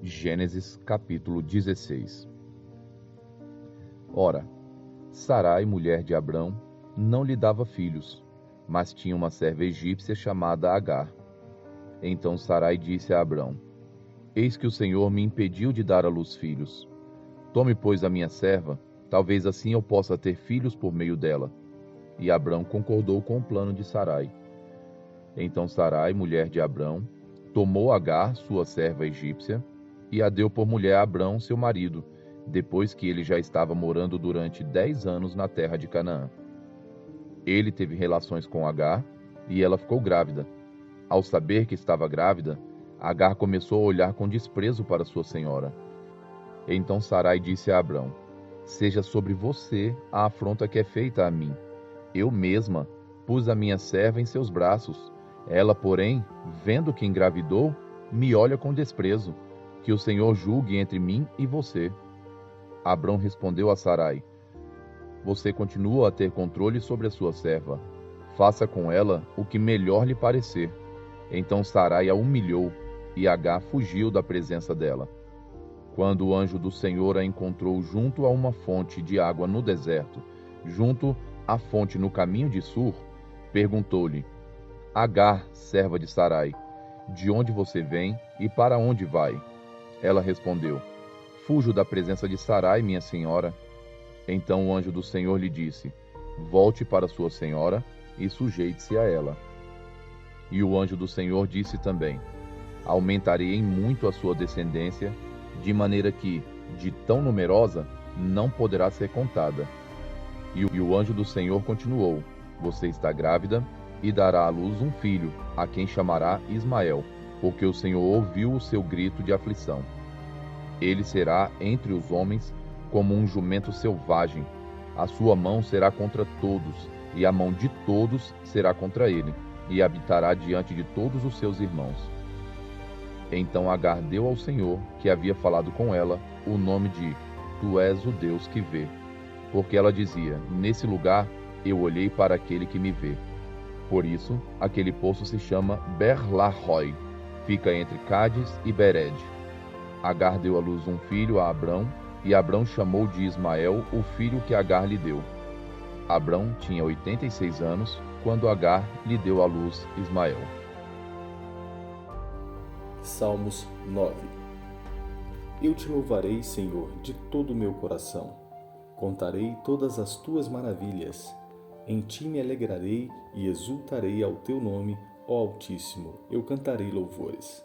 Gênesis capítulo 16. Ora, Sarai, mulher de Abrão, não lhe dava filhos, mas tinha uma serva egípcia chamada Agar. Então Sarai disse a Abrão: Eis que o Senhor me impediu de dar à luz filhos. Tome, pois, a minha serva, talvez assim eu possa ter filhos por meio dela. E Abrão concordou com o plano de Sarai. Então Sarai, mulher de Abrão, tomou Agar, sua serva egípcia, e a deu por mulher a Abrão, seu marido, depois que ele já estava morando durante 10 anos na terra de Canaã. Ele teve relações com Agar, e ela ficou grávida. Ao saber que estava grávida, Agar começou a olhar com desprezo para sua senhora. Então Sarai disse a Abrão: Seja sobre você a afronta que é feita a mim. Eu mesma pus a minha serva em seus braços. Ela, porém, vendo que engravidou, me olha com desprezo. Que o Senhor julgue entre mim e você. Abrão respondeu a Sarai: Você continua a ter controle sobre a sua serva. Faça com ela o que melhor lhe parecer. Então Sarai a humilhou, e Agar fugiu da presença dela. Quando o anjo do Senhor a encontrou junto a uma fonte de água no deserto, junto à fonte no caminho de Sur, perguntou-lhe: Agar, serva de Sarai, de onde você vem e para onde vai? Ela respondeu: Fujo da presença de Sarai, minha senhora. Então o anjo do Senhor lhe disse: Volte para sua senhora e sujeite-se a ela. E o anjo do Senhor disse também: Aumentarei em muito a sua descendência, de maneira que, de tão numerosa, não poderá ser contada. E o anjo do Senhor continuou: Você está grávida e dará à luz um filho, a quem chamará Ismael, porque o Senhor ouviu o seu grito de aflição. Ele será entre os homens como um jumento selvagem. A sua mão será contra todos, e a mão de todos será contra ele, e habitará diante de todos os seus irmãos. Então Agar deu ao Senhor, que havia falado com ela, o nome de Tu és o Deus que vê. Porque ela dizia: Nesse lugar eu olhei para aquele que me vê. Por isso, aquele poço se chama Ber-la-roi, fica entre Cádiz e Bered. Agar deu à luz um filho a Abrão, e Abrão chamou de Ismael o filho que Agar lhe deu. Abrão tinha 86 anos, quando Agar lhe deu à luz Ismael. Salmos 9. Eu te louvarei, Senhor, de todo o meu coração. Contarei todas as tuas maravilhas. Em ti me alegrarei e exultarei ao teu nome, ó Altíssimo. Eu cantarei louvores.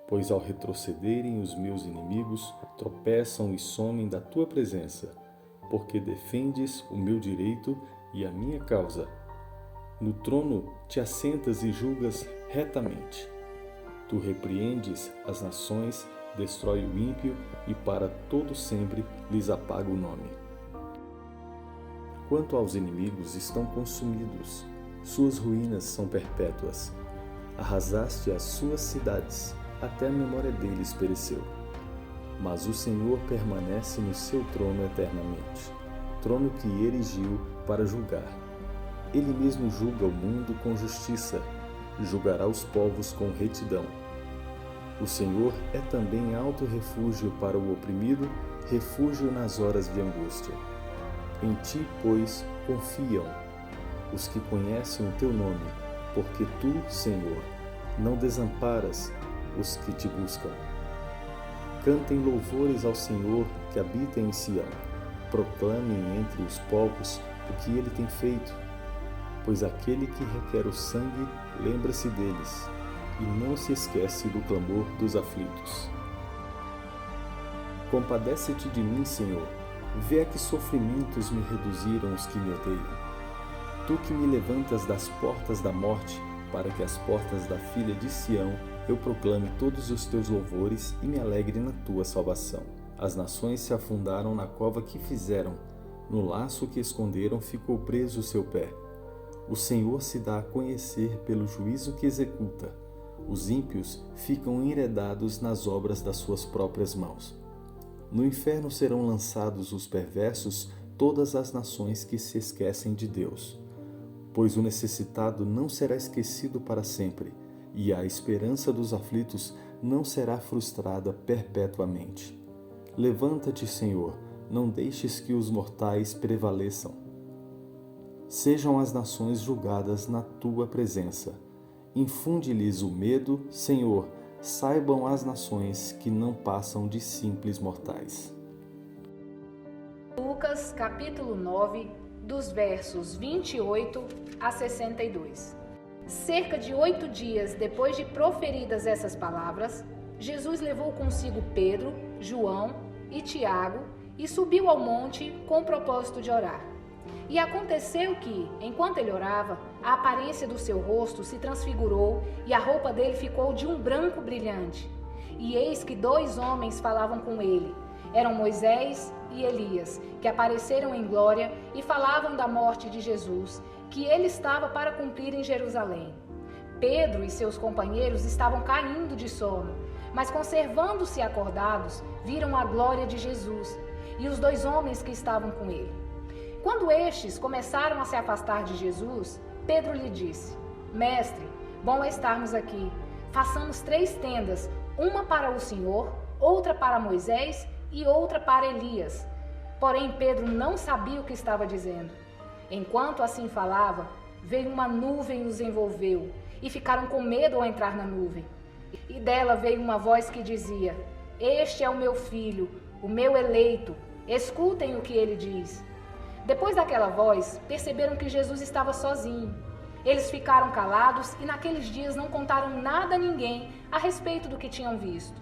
Pois ao retrocederem os meus inimigos, tropeçam e somem da tua presença, porque defendes o meu direito e a minha causa. No trono te assentas e julgas retamente. Tu repreendes as nações, destrói o ímpio e para todo sempre lhes apaga o nome. Quanto aos inimigos, estão consumidos, suas ruínas são perpétuas. Arrasaste as suas cidades, até a memória deles pereceu. Mas o Senhor permanece no seu trono eternamente, trono que erigiu para julgar. Ele mesmo julga o mundo com justiça, julgará os povos com retidão. O Senhor é também alto refúgio para o oprimido, refúgio nas horas de angústia. Em ti, pois, confiam os que conhecem o teu nome, porque tu, Senhor, não desamparas os que te buscam. Cantem louvores ao Senhor que habita em Sião. Proclamem entre os povos o que ele tem feito. Pois aquele que requer o sangue lembra-se deles, e não se esquece do clamor dos aflitos. Compadece-te de mim, Senhor. Vê a que sofrimentos me reduziram os que me odeiam. Tu que me levantas das portas da morte, para que as portas da filha de Sião eu proclame todos os teus louvores e me alegre na tua salvação. As nações se afundaram na cova que fizeram, no laço que esconderam ficou preso o seu pé. O Senhor se dá a conhecer pelo juízo que executa. Os ímpios ficam enredados nas obras das suas próprias mãos. No inferno serão lançados os perversos, todas as nações que se esquecem de Deus. Pois o necessitado não será esquecido para sempre, e a esperança dos aflitos não será frustrada perpetuamente. Levanta-te, Senhor, não deixes que os mortais prevaleçam. Sejam as nações julgadas na tua presença. Infunde-lhes o medo, Senhor, saibam as nações que não passam de simples mortais. Lucas, capítulo 9, dos versos 28 a 62. Cerca de 8 dias depois de proferidas essas palavras, Jesus levou consigo Pedro, João e Tiago e subiu ao monte com o propósito de orar. E aconteceu que, enquanto ele orava, a aparência do seu rosto se transfigurou e a roupa dele ficou de um branco brilhante. E eis que 2 homens falavam com ele. Eram Moisés e Elias, que apareceram em glória e falavam da morte de Jesus, que ele estava para cumprir em Jerusalém. Pedro e seus companheiros estavam caindo de sono, mas conservando-se acordados, viram a glória de Jesus e os 2 homens que estavam com ele. Quando estes começaram a se afastar de Jesus, Pedro lhe disse: Mestre, bom é estarmos aqui. Façamos 3 tendas, uma para o Senhor, outra para Moisés e outra para Elias. Porém, Pedro não sabia o que estava dizendo. Enquanto assim falava, veio uma nuvem e os envolveu, e ficaram com medo ao entrar na nuvem. E dela veio uma voz que dizia: Este é o meu filho, o meu eleito, escutem o que ele diz. Depois daquela voz, perceberam que Jesus estava sozinho. Eles ficaram calados e naqueles dias não contaram nada a ninguém a respeito do que tinham visto.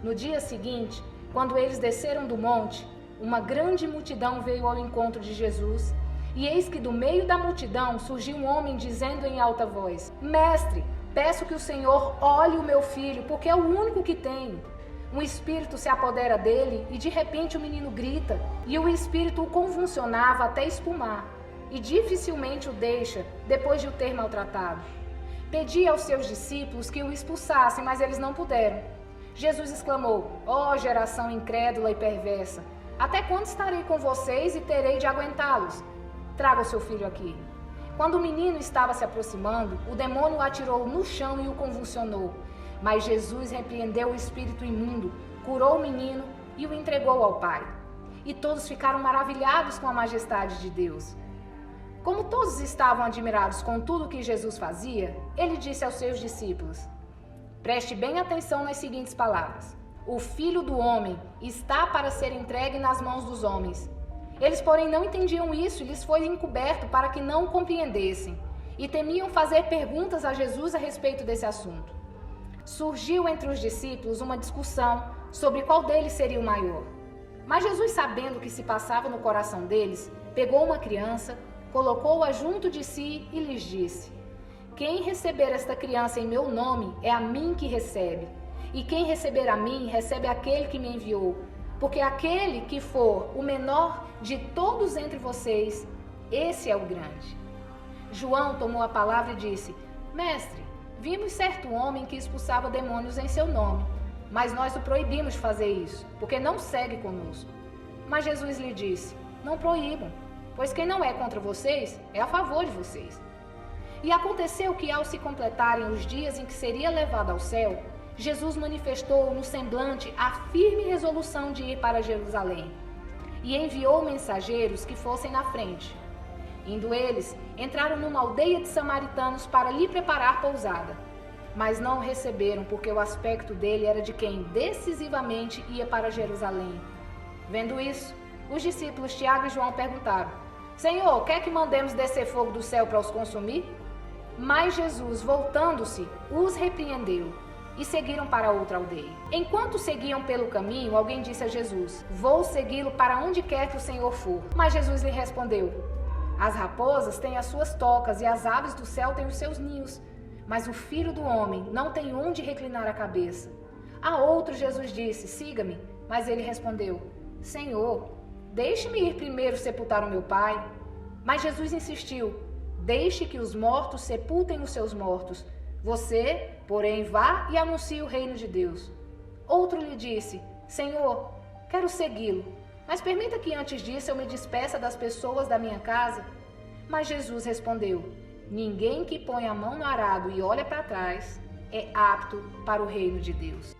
No dia seguinte, quando eles desceram do monte, uma grande multidão veio ao encontro de Jesus, e eis que do meio da multidão surgiu um homem dizendo em alta voz: Mestre, peço que o Senhor olhe o meu filho, porque é o único que tenho. Um espírito se apodera dele e de repente o menino grita, e o espírito o convulsionava até espumar, e dificilmente o deixa depois de o ter maltratado. Pedi aos seus discípulos que o expulsassem, mas eles não puderam. Jesus exclamou: Ó geração incrédula e perversa, até quando estarei com vocês e terei de aguentá-los? Traga o seu filho aqui. Quando o menino estava se aproximando, o demônio o atirou no chão e o convulsionou. Mas Jesus repreendeu o espírito imundo, curou o menino e o entregou ao Pai. E todos ficaram maravilhados com a majestade de Deus. Como todos estavam admirados com tudo que Jesus fazia, ele disse aos seus discípulos: Preste bem atenção nas seguintes palavras: O Filho do Homem está para ser entregue nas mãos dos homens. Eles, porém, não entendiam isso e lhes foi encoberto para que não compreendessem, e temiam fazer perguntas a Jesus a respeito desse assunto. Surgiu entre os discípulos uma discussão sobre qual deles seria o maior. Mas Jesus, sabendo o que se passava no coração deles, pegou uma criança, colocou-a junto de si e lhes disse: Quem receber esta criança em meu nome, é a mim que recebe. E quem receber a mim, recebe aquele que me enviou. Porque aquele que for o menor de todos entre vocês, esse é o grande. João tomou a palavra e disse: Mestre, vimos certo homem que expulsava demônios em seu nome, mas nós o proibimos de fazer isso, porque não segue conosco. Mas Jesus lhe disse: Não proíbam, pois quem não é contra vocês, é a favor de vocês. E aconteceu que, ao se completarem os dias em que seria levado ao céu, Jesus manifestou no semblante a firme resolução de ir para Jerusalém, e enviou mensageiros que fossem na frente. Indo eles, entraram numa aldeia de samaritanos para lhe preparar pousada. Mas não o receberam, porque o aspecto dele era de quem decisivamente ia para Jerusalém. Vendo isso, os discípulos Tiago e João perguntaram: Senhor, quer que mandemos descer fogo do céu para os consumir? Mas Jesus, voltando-se, os repreendeu, e seguiram para outra aldeia. Enquanto seguiam pelo caminho, alguém disse a Jesus: Vou segui-lo para onde quer que o Senhor for. Mas Jesus lhe respondeu: As raposas têm as suas tocas e as aves do céu têm os seus ninhos, mas o Filho do Homem não tem onde reclinar a cabeça. A outro Jesus disse: Siga-me. Mas ele respondeu: Senhor, deixe-me ir primeiro sepultar o meu pai. Mas Jesus insistiu: Deixe que os mortos sepultem os seus mortos. Você, porém, vá e anuncie o reino de Deus. Outro lhe disse: Senhor, Quero segui-lo, mas permita que antes disso eu me despeça das pessoas da minha casa. Mas Jesus respondeu: ninguém que põe a mão no arado e olha para trás é apto para o reino de Deus.